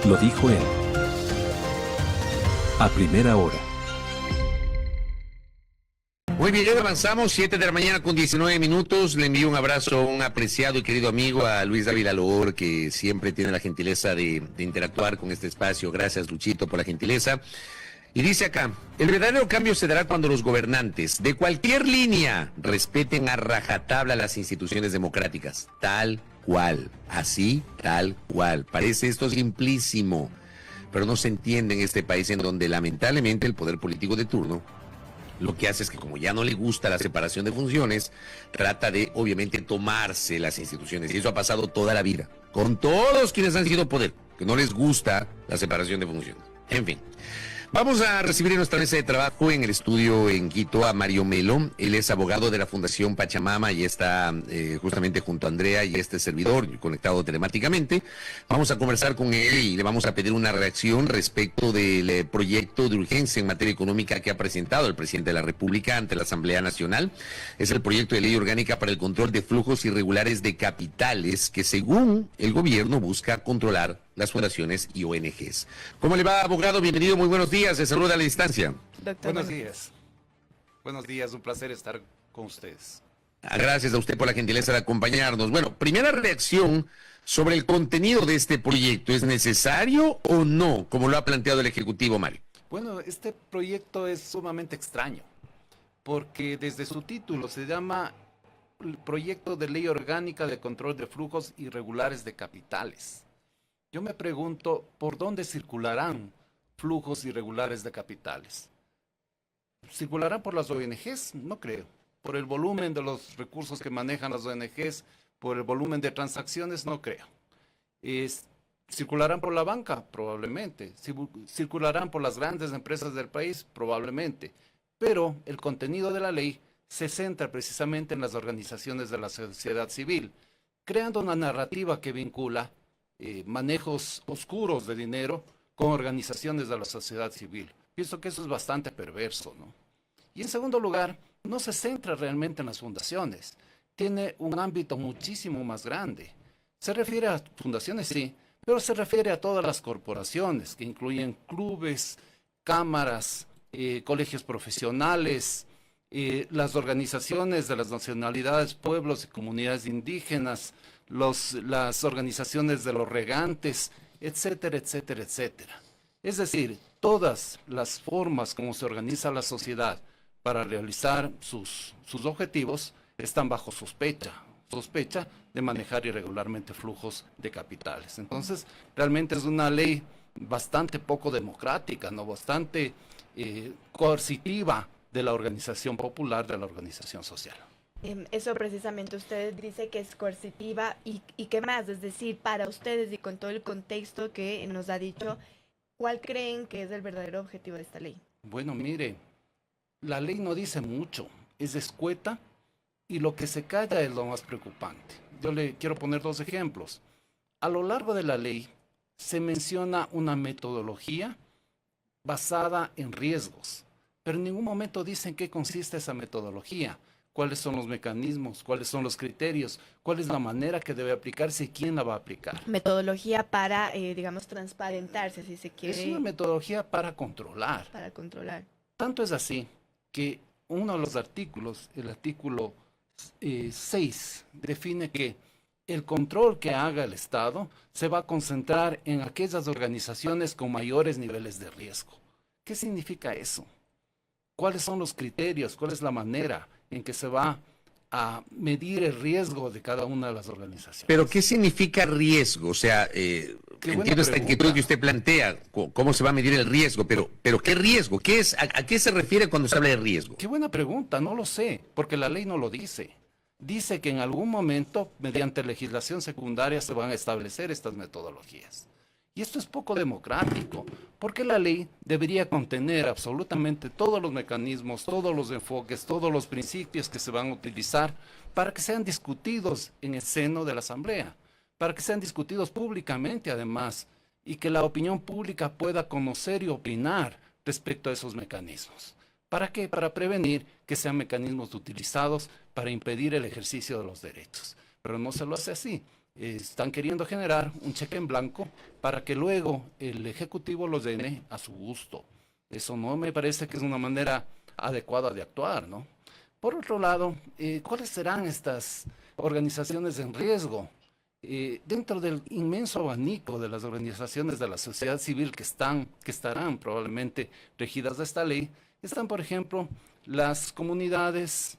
Lo dijo él. A primera hora. Muy bien, avanzamos, 7 de la mañana con 19 minutos. Le envío un abrazo a un apreciado y querido amigo, a Luis Dávila Loor, que siempre tiene la gentileza de interactuar con este espacio. Gracias, Luchito, por la gentileza. Y dice acá, el verdadero cambio se dará cuando los gobernantes de cualquier línea respeten a rajatabla las instituciones democráticas. Tal cual, así, tal cual. Parece esto simplísimo, pero no se entiende en este país en donde lamentablemente el poder político de turno lo que hace es que, como ya no le gusta la separación de funciones, trata de, obviamente, tomarse las instituciones. Y eso ha pasado toda la vida, con todos quienes han sido poder, que no les gusta la separación de funciones. En fin. Vamos a recibir en nuestra mesa de trabajo en el estudio en Quito a Mario Melo. Él es abogado de la Fundación Pachamama y está justamente junto a Andrea y este servidor conectado telemáticamente. Vamos a conversar con él y le vamos a pedir una reacción respecto del proyecto de urgencia en materia económica que ha presentado el presidente de la República ante la Asamblea Nacional. Es el proyecto de ley orgánica para el control de flujos irregulares de capitales que, según el gobierno, busca controlar las fundaciones y ONGs. ¿Cómo le va, abogado? Bienvenido, muy buenos días. Se saluda a la distancia. Doctor, buenos días. Buenos días, un placer estar con ustedes. Gracias a usted por la gentileza de acompañarnos. Bueno, primera reacción sobre el contenido de este proyecto. ¿Es necesario o no, como lo ha planteado el Ejecutivo, Mario? Bueno, este proyecto es sumamente extraño, porque desde su título se llama Proyecto de Ley Orgánica de Control de Flujos Irregulares de Capitales. Yo me pregunto, ¿por dónde circularán flujos irregulares de capitales? ¿Circularán por las ONGs? No creo. ¿Por el volumen de los recursos que manejan las ONGs? ¿Por el volumen de transacciones? No creo. ¿Circularán por la banca? Probablemente. ¿Circularán por las grandes empresas del país? Probablemente. Pero el contenido de la ley se centra precisamente en las organizaciones de la sociedad civil, creando una narrativa que vincula manejos oscuros de dinero con organizaciones de la sociedad civil. Pienso que eso es bastante perverso, ¿no? Y en segundo lugar, no se centra realmente en las fundaciones. Tiene un ámbito muchísimo más grande. Se refiere a fundaciones, sí, pero se refiere a todas las corporaciones, que incluyen clubes, cámaras, colegios profesionales, las organizaciones de las nacionalidades, pueblos y comunidades indígenas, las organizaciones de los regantes, etcétera, etcétera, etcétera. Es decir, todas las formas como se organiza la sociedad para realizar sus objetivos están bajo sospecha de manejar irregularmente flujos de capitales. Entonces, realmente es una ley bastante poco democrática, ¿no? Bastante coercitiva de la organización popular, de la organización social. Eso precisamente usted dice que es coercitiva y qué más, es decir, para ustedes y con todo el contexto que nos ha dicho, ¿cuál creen que es el verdadero objetivo de esta ley? Bueno, mire, la ley no dice mucho, es escueta y lo que se calla es lo más preocupante. Yo le quiero poner dos ejemplos. A lo largo de la ley se menciona una metodología basada en riesgos, pero en ningún momento dicen qué consiste esa metodología. ¿Cuáles son los mecanismos? ¿Cuáles son los criterios? ¿Cuál es la manera que debe aplicarse y quién la va a aplicar? Metodología para, digamos, transparentarse, si se quiere. Es una metodología para controlar. Para controlar. Tanto es así que uno de los artículos, el artículo 6, define que el control que haga el Estado se va a concentrar en aquellas organizaciones con mayores niveles de riesgo. ¿Qué significa eso? ¿Cuáles son los criterios? ¿Cuál es la manera en que se va a medir el riesgo de cada una de las organizaciones? ¿Pero qué significa riesgo? O sea, entiendo esta inquietud que usted plantea, cómo se va a medir el riesgo, pero ¿qué riesgo? ¿Qué es, a qué se refiere cuando se habla de riesgo? Qué buena pregunta, no lo sé, porque la ley no lo dice. Dice que en algún momento, mediante legislación secundaria, se van a establecer estas metodologías. Y esto es poco democrático, porque la ley debería contener absolutamente todos los mecanismos, todos los enfoques, todos los principios que se van a utilizar para que sean discutidos en el seno de la Asamblea, para que sean discutidos públicamente además, y que la opinión pública pueda conocer y opinar respecto a esos mecanismos. ¿Para qué? Para prevenir que sean mecanismos utilizados para impedir el ejercicio de los derechos. Pero no se lo hace así. Están queriendo generar un cheque en blanco para que luego el Ejecutivo los llene a su gusto. Eso no me parece que es una manera adecuada de actuar, ¿no? Por otro lado, ¿cuáles serán estas organizaciones en riesgo? Dentro del inmenso abanico de las organizaciones de la sociedad civil que estarán probablemente regidas de esta ley, están, por ejemplo, las comunidades,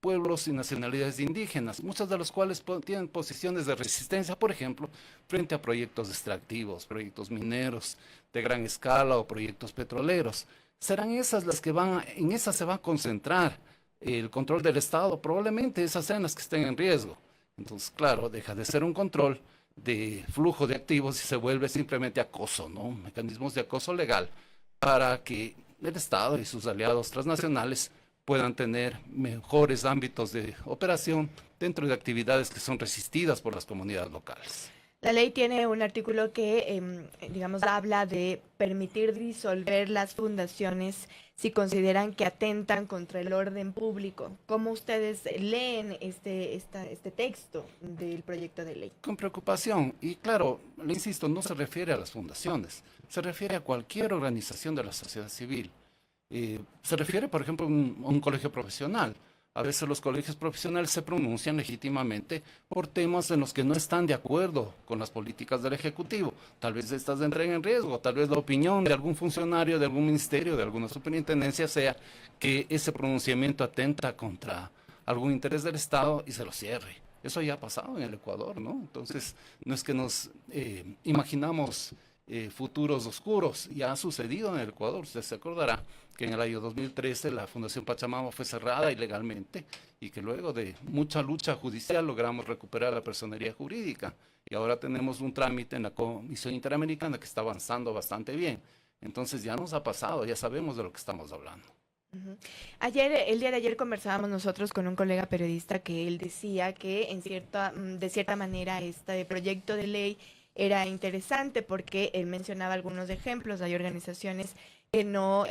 pueblos y nacionalidades indígenas, muchas de las cuales tienen posiciones de resistencia, por ejemplo, frente a proyectos extractivos, proyectos mineros de gran escala o proyectos petroleros. Serán esas las que en esas se va a concentrar el control del Estado, probablemente esas sean las que estén en riesgo. Entonces, claro, deja de ser un control de flujo de activos y se vuelve simplemente acoso, ¿no? Mecanismos de acoso legal para que el Estado y sus aliados transnacionales puedan tener mejores ámbitos de operación dentro de actividades que son resistidas por las comunidades locales. La ley tiene un artículo que, digamos, habla de permitir disolver las fundaciones si consideran que atentan contra el orden público. ¿Cómo ustedes leen este texto del proyecto de ley? Con preocupación. Y claro, le insisto, no se refiere a las fundaciones, se refiere a cualquier organización de la sociedad civil. Se refiere, por ejemplo, a un colegio profesional. A veces los colegios profesionales se pronuncian legítimamente por temas en los que no están de acuerdo con las políticas del Ejecutivo. Tal vez estas entren en riesgo, tal vez la opinión de algún funcionario, de algún ministerio, de alguna superintendencia sea que ese pronunciamiento atenta contra algún interés del Estado y se lo cierre. Eso ya ha pasado en el Ecuador, ¿no? Entonces, no es que nos imaginamos futuros oscuros, ya ha sucedido en el Ecuador. Usted se acordará que en el año 2013 la Fundación Pachamama fue cerrada ilegalmente y que luego de mucha lucha judicial logramos recuperar la personería jurídica y ahora tenemos un trámite en la Comisión Interamericana que está avanzando bastante bien. Entonces ya nos ha pasado, ya sabemos de lo que estamos hablando. Uh-huh. El día de ayer conversábamos nosotros con un colega periodista que él decía que de cierta manera este proyecto de ley era interesante porque él mencionaba algunos ejemplos. Hay organizaciones que no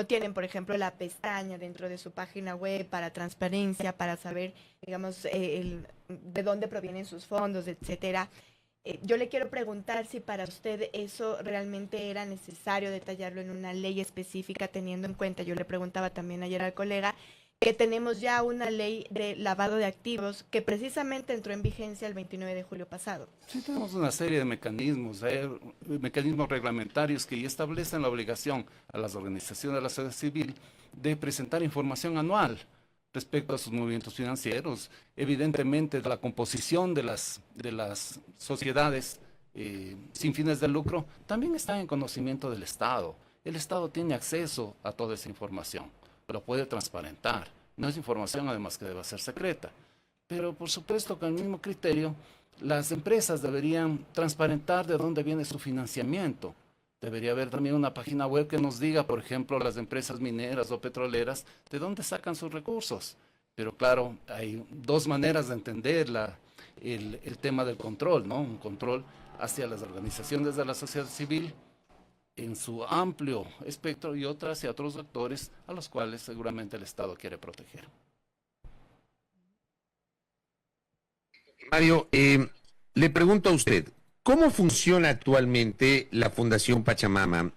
tienen, por ejemplo, la pestaña dentro de su página web para transparencia, para saber, digamos, de dónde provienen sus fondos, etcétera. Yo le quiero preguntar si para usted eso realmente era necesario detallarlo en una ley específica, teniendo en cuenta, yo le preguntaba también ayer al colega, que tenemos ya una ley de lavado de activos que precisamente entró en vigencia el 29 de julio pasado. Sí, tenemos una serie de mecanismos, mecanismos reglamentarios que ya establecen la obligación a las organizaciones de la sociedad civil de presentar información anual respecto a sus movimientos financieros. Evidentemente, la composición de las sociedades sin fines de lucro también está en conocimiento del Estado. El Estado tiene acceso a toda esa información, lo puede transparentar. No es información además que deba ser secreta. Pero por supuesto con el mismo criterio, las empresas deberían transparentar de dónde viene su financiamiento. Debería haber también una página web que nos diga, por ejemplo, las empresas mineras o petroleras, de dónde sacan sus recursos. Pero claro, hay dos maneras de entender el tema del control, ¿no? Un control hacia las organizaciones de la sociedad civil en su amplio espectro y otra hacia otros actores a los cuales seguramente el Estado quiere proteger. Mario, le pregunto a usted, ¿cómo funciona actualmente la Fundación Pachamama?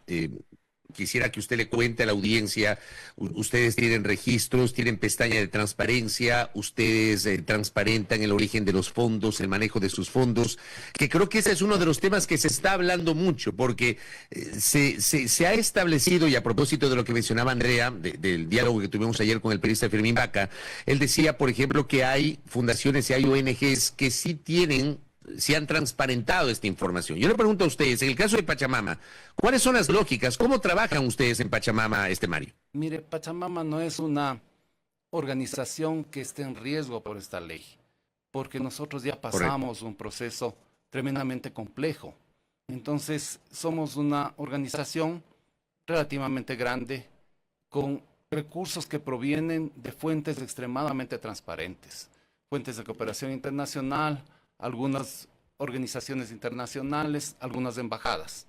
Quisiera que usted le cuente a la audiencia, ustedes tienen registros, tienen pestaña de transparencia, ustedes transparentan el origen de los fondos, el manejo de sus fondos, que creo que ese es uno de los temas que se está hablando mucho, porque se ha establecido, y a propósito de lo que mencionaba Andrea, del diálogo que tuvimos ayer con el periodista Fermín Vaca, él decía, por ejemplo, que hay fundaciones y hay ONGs que sí han transparentado esta información. Yo le pregunto a ustedes, en el caso de Pachamama, ¿cuáles son las lógicas? ¿Cómo trabajan ustedes en Pachamama, Mario? Mire, Pachamama no es una organización que esté en riesgo por esta ley, porque nosotros ya pasamos un proceso tremendamente complejo. Entonces, somos una organización relativamente grande, con recursos que provienen de fuentes extremadamente transparentes, fuentes de cooperación internacional, algunas organizaciones internacionales, algunas embajadas.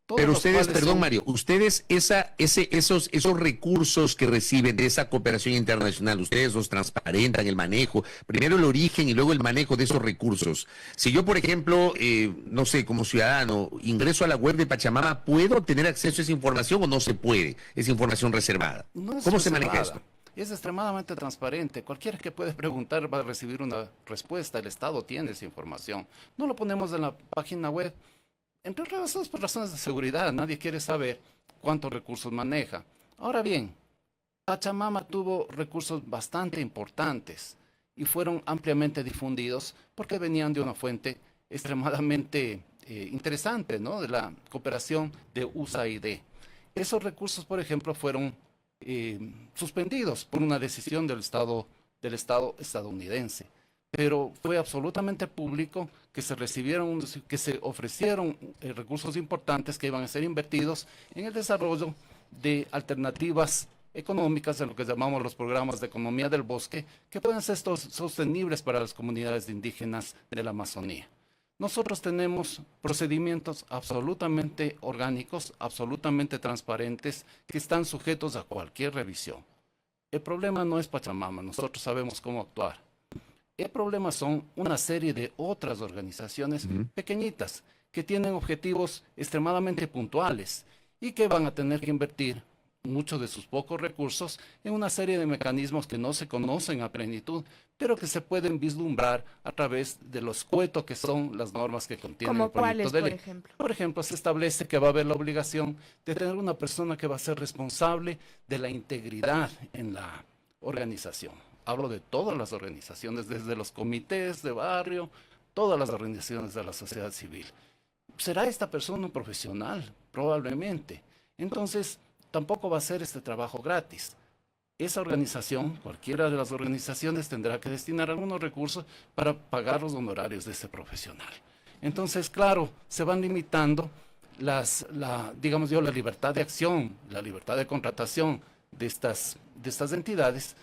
todos Pero los ustedes, cuales perdón son- Mario, ustedes esos recursos que reciben de esa cooperación internacional, ustedes los transparentan, el manejo, primero el origen y luego el manejo de esos recursos. Si yo, por ejemplo, no sé, como ciudadano, ingreso a la web de Pachamama, ¿puedo tener acceso a esa información o no se puede? Es información reservada. No es ¿Cómo se maneja reservada, esto? es extremadamente transparente. Cualquiera que puede preguntar va a recibir una respuesta. El Estado tiene esa información. No lo ponemos en la página web. Entre otras razones, por razones de seguridad, nadie quiere saber cuántos recursos maneja. Ahora bien, Pachamama tuvo recursos bastante importantes y fueron ampliamente difundidos porque venían de una fuente extremadamente interesante, ¿no? De la cooperación de USAID. Esos recursos, por ejemplo, fueron suspendidos por una decisión del Estado estadounidense. Pero fue absolutamente público que que se ofrecieron recursos importantes que iban a ser invertidos en el desarrollo de alternativas económicas, de lo que llamamos los programas de economía del bosque, que pueden ser sostenibles para las comunidades indígenas de la Amazonía. Nosotros tenemos procedimientos absolutamente orgánicos, absolutamente transparentes, que están sujetos a cualquier revisión. El problema no es Pachamama, nosotros sabemos cómo actuar. El problema son una serie de otras organizaciones pequeñitas que tienen objetivos extremadamente puntuales y que van a tener que invertir muchos de sus pocos recursos en una serie de mecanismos que no se conocen a plenitud, pero que se pueden vislumbrar a través de lo escueto que son las normas que contienen ¿Como el proyecto cuáles, de por ley. ejemplo? Por ejemplo, se establece que va a haber la obligación de tener una persona que va a ser responsable de la integridad en la organización. Hablo de todas las organizaciones, desde los comités de barrio, todas las organizaciones de la sociedad civil. ¿Será esta persona un profesional? Probablemente. Entonces, tampoco va a ser este trabajo gratis. Esa organización, cualquiera de las organizaciones, tendrá que destinar algunos recursos para pagar los honorarios de ese profesional. Entonces, claro, se van limitando digamos yo, la libertad de acción, la libertad de contratación de estas entidades.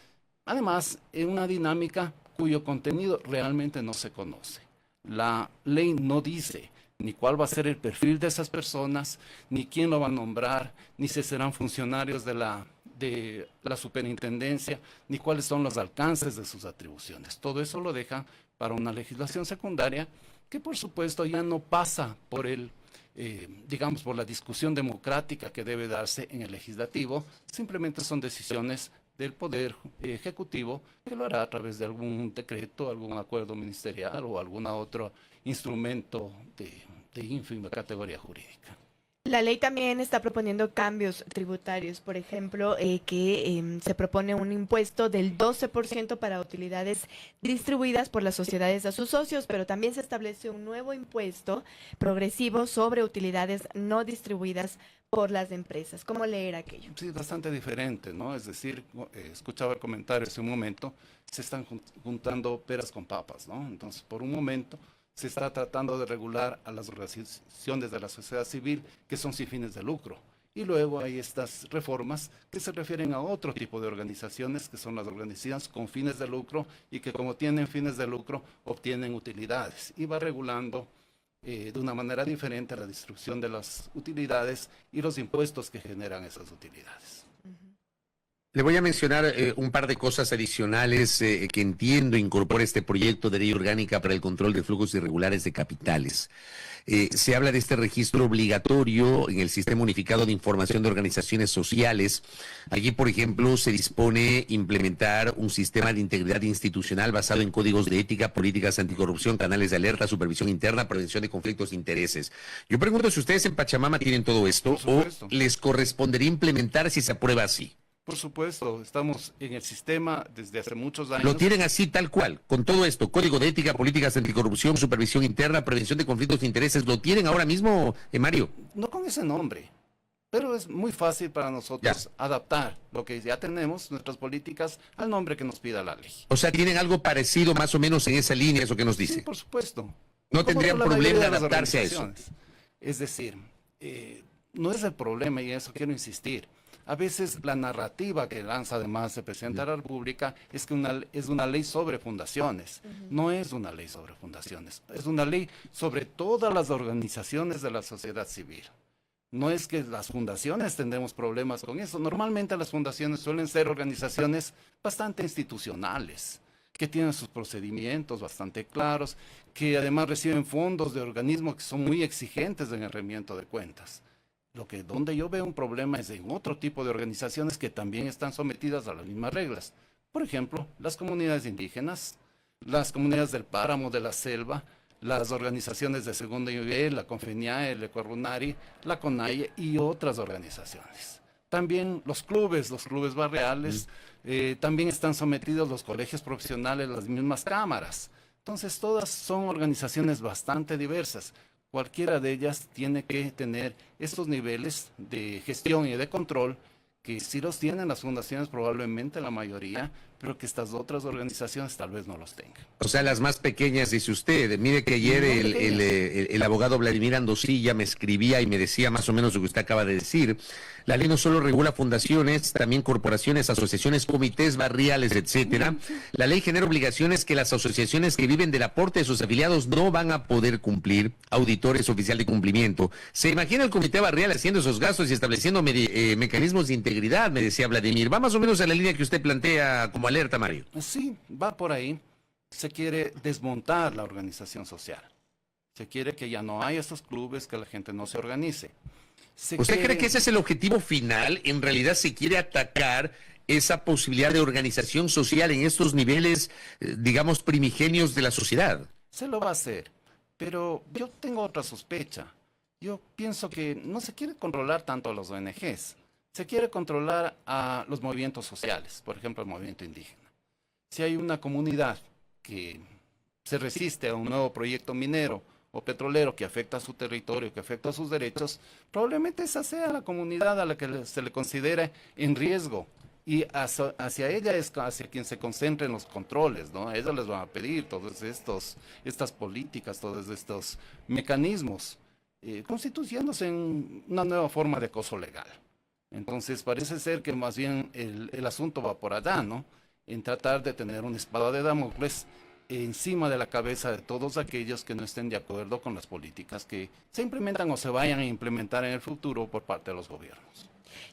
Además, en una dinámica cuyo contenido realmente no se conoce. La ley no dice ni cuál va a ser el perfil de esas personas, ni quién lo va a nombrar, ni si serán funcionarios de la superintendencia, ni cuáles son los alcances de sus atribuciones. Todo eso lo deja para una legislación secundaria que, por supuesto, ya no pasa por digamos, por la discusión democrática que debe darse en el legislativo. Simplemente son decisiones del Poder Ejecutivo, que lo hará a través de algún decreto, algún acuerdo ministerial o algún otro instrumento de ínfima categoría jurídica. La ley también está proponiendo cambios tributarios, por ejemplo, que se propone un impuesto del 12% para utilidades distribuidas por las sociedades a sus socios, pero también se establece un nuevo impuesto progresivo sobre utilidades no distribuidas por las empresas. ¿Cómo leer aquello? Sí, bastante diferente, ¿no? Es decir, escuchaba el comentario hace un momento, se están juntando peras con papas, ¿no? Entonces, por un momento se está tratando de regular a las organizaciones de la sociedad civil que son sin fines de lucro. Y luego hay estas reformas que se refieren a otro tipo de organizaciones, que son las organizaciones con fines de lucro y que, como tienen fines de lucro, obtienen utilidades. Y va regulando de una manera diferente la distribución de las utilidades y los impuestos que generan esas utilidades. Le voy a mencionar un par de cosas adicionales que entiendo incorpora este proyecto de ley orgánica para el control de flujos irregulares de capitales. Se habla de este registro obligatorio en el Sistema Unificado de Información de Organizaciones Sociales. Allí, por ejemplo, se dispone implementar un sistema de integridad institucional basado en códigos de ética, políticas anticorrupción, canales de alerta, supervisión interna, prevención de conflictos de intereses. Yo pregunto si ustedes en Pachamama tienen todo esto o les correspondería implementar si se aprueba así. Por supuesto, estamos en el sistema desde hace muchos años. Lo tienen así, tal cual, con todo esto, código de ética, políticas anticorrupción, supervisión interna, prevención de conflictos de intereses, ¿lo tienen ahora mismo, Mario? No con ese nombre, pero es muy fácil para nosotros adaptar lo que ya tenemos, nuestras políticas, al nombre que nos pida la ley. O sea, ¿tienen algo parecido más o menos en esa línea, eso que nos dice? Sí, por supuesto. ¿No tendrían problema en de las adaptarse a eso? organizaciones. Es decir, no es el problema, y eso quiero insistir. A veces la narrativa que lanza además el presidente de la República es que es una ley sobre fundaciones. No es una ley sobre fundaciones, es una ley sobre todas las organizaciones de la sociedad civil. No es que las fundaciones tendremos problemas con eso. Normalmente las fundaciones suelen ser organizaciones bastante institucionales, que tienen sus procedimientos bastante claros, que además reciben fondos de organismos que son muy exigentes en el rendimiento de cuentas. Donde yo veo un problema es en otro tipo de organizaciones que también están sometidas a las mismas reglas. Por ejemplo, las comunidades indígenas, las comunidades del páramo, de la selva, las organizaciones de segundo nivel, la Confeniae, el Ecuarunari, la CONAIE y otras organizaciones. También los clubes barriales, también están sometidos los colegios profesionales, las mismas cámaras. Entonces, todas son organizaciones bastante diversas. Cualquiera de ellas tiene que tener estos niveles de gestión y de control que sí los tienen las fundaciones, probablemente la mayoría, pero que estas otras organizaciones tal vez no los tengan. O sea, las más pequeñas, dice usted. Mire que ayer el abogado Vladimir Andosilla me escribía y me decía más o menos lo que usted acaba de decir. La ley no solo regula fundaciones, también corporaciones, asociaciones, comités barriales, etcétera. La ley genera obligaciones que las asociaciones que viven del aporte de sus afiliados no van a poder cumplir. Auditores oficial de cumplimiento. ¿Se imagina el comité barrial haciendo esos gastos y estableciendo mecanismos de integridad? Me decía Vladimir. Va más o menos a la línea que usted plantea como alerta, Mario. Sí, va por ahí. Se quiere desmontar la organización social. Se quiere que ya no haya estos clubes, que la gente no se organice. ¿Usted cree que ese es el objetivo final? En realidad se quiere atacar esa posibilidad de organización social en estos niveles, digamos, primigenios de la sociedad. Se lo va a hacer, pero yo tengo otra sospecha. Yo pienso que no se quiere controlar tanto a los ONGs. Se quiere controlar a los movimientos sociales, por ejemplo, el movimiento indígena. Si hay una comunidad que se resiste a un nuevo proyecto minero o petrolero que afecta a su territorio, que afecta a sus derechos, probablemente esa sea la comunidad a la que se le considere en riesgo. Y hacia ella es hacia quien se concentren los controles, ¿no? A ellos les van a pedir todas estas políticas, todos estos mecanismos, constituyéndose en una nueva forma de acoso legal. Entonces parece ser que más bien el asunto va por allá, ¿no? En tratar de tener una espada de Damocles encima de la cabeza de todos aquellos que no estén de acuerdo con las políticas que se implementan o se vayan a implementar en el futuro por parte de los gobiernos.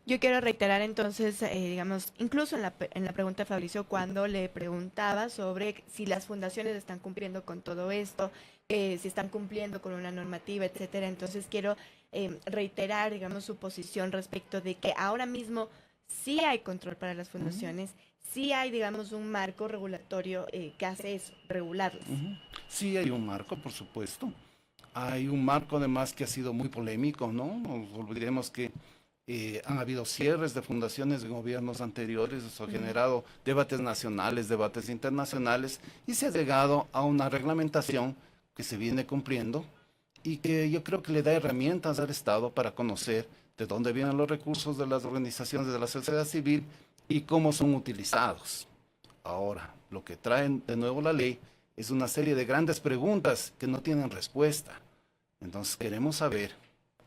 Yo quiero reiterar entonces, digamos, incluso en la pregunta de Fabricio, cuando le preguntaba sobre si las fundaciones están cumpliendo con todo esto, si están cumpliendo con una normativa, etcétera. Entonces quiero reiterar, digamos, su posición respecto de que ahora mismo sí hay control para las fundaciones, sí hay, digamos, un marco regulatorio que hace eso, regularlas. Sí hay un marco, por supuesto. Hay un marco además que ha sido muy polémico, ¿no? No nos olvidemos que han habido cierres de fundaciones de gobiernos anteriores, eso ha generado debates nacionales, debates internacionales, y se ha llegado a una reglamentación que se viene cumpliendo y que yo creo que le da herramientas al Estado para conocer de dónde vienen los recursos de las organizaciones de la sociedad civil y cómo son utilizados. Ahora, lo que trae de nuevo la ley es una serie de grandes preguntas que no tienen respuesta. Entonces queremos saber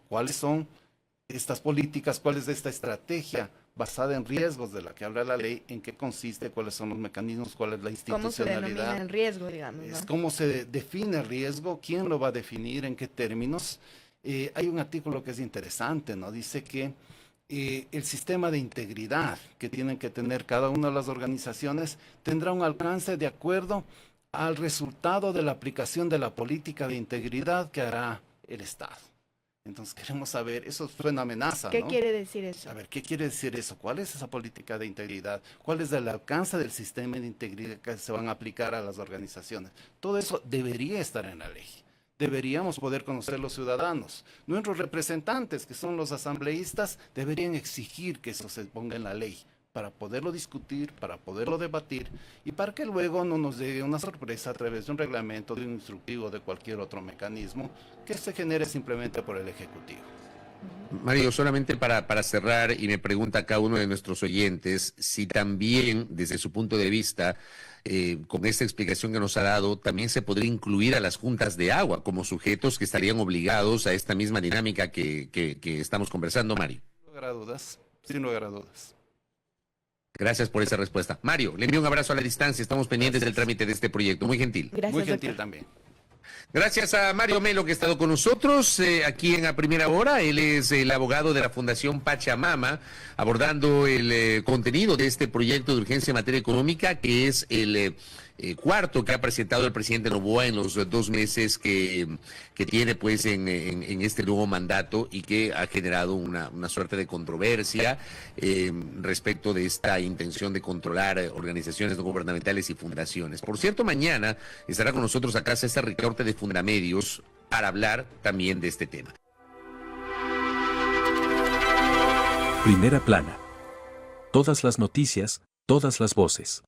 cuáles son estas políticas, cuál es esta estrategia basada en riesgos de la que habla la ley, en qué consiste, cuáles son los mecanismos, cuál es la institucionalidad. ¿Cómo se denomina el riesgo, digamos, ¿no? Es cómo se define el riesgo, quién lo va a definir, en qué términos. Hay un artículo que es interesante, ¿no? Dice que el sistema de integridad que tienen que tener cada una de las organizaciones tendrá un alcance de acuerdo al resultado de la aplicación de la política de integridad que hará el Estado. Entonces queremos saber, eso suena amenaza, ¿no? ¿Qué quiere decir eso? A ver, ¿qué quiere decir eso? ¿Cuál es esa política de integridad? ¿Cuál es el alcance del sistema de integridad que se van a aplicar a las organizaciones? Todo eso debería estar en la ley. Deberíamos poder conocer los ciudadanos. Nuestros representantes, que son los asambleístas, deberían exigir que eso se ponga en la ley para poderlo discutir, para poderlo debatir y para que luego no nos llegue una sorpresa a través de un reglamento, de un instructivo, de cualquier otro mecanismo que se genere simplemente por el Ejecutivo. Mario, solamente para cerrar, y me pregunta acá uno de nuestros oyentes si también, desde su punto de vista, con esta explicación que nos ha dado, también se podría incluir a las juntas de agua como sujetos que estarían obligados a esta misma dinámica que estamos conversando, Mario. Sin lugar a dudas, sin lugar a dudas. Gracias por esa respuesta. Mario, le envío un abrazo a la distancia. Estamos pendientes del trámite de este proyecto. Muy gentil. Gracias, Muy gentil doctor. también. Gracias a Mario Melo que ha estado con nosotros aquí en A Primera Hora. Él es el abogado de la Fundación Pachamama, abordando el contenido de este proyecto de urgencia en materia económica, que es el cuarto que ha presentado el presidente Noboa en los 2 meses que tiene pues en este nuevo mandato, y que ha generado una suerte de controversia respecto de esta intención de controlar organizaciones no gubernamentales y fundaciones. Por cierto, mañana estará con nosotros acá César Ricaurte de Fundamedios para hablar también de este tema. Primera plana. Todas las noticias, todas las voces.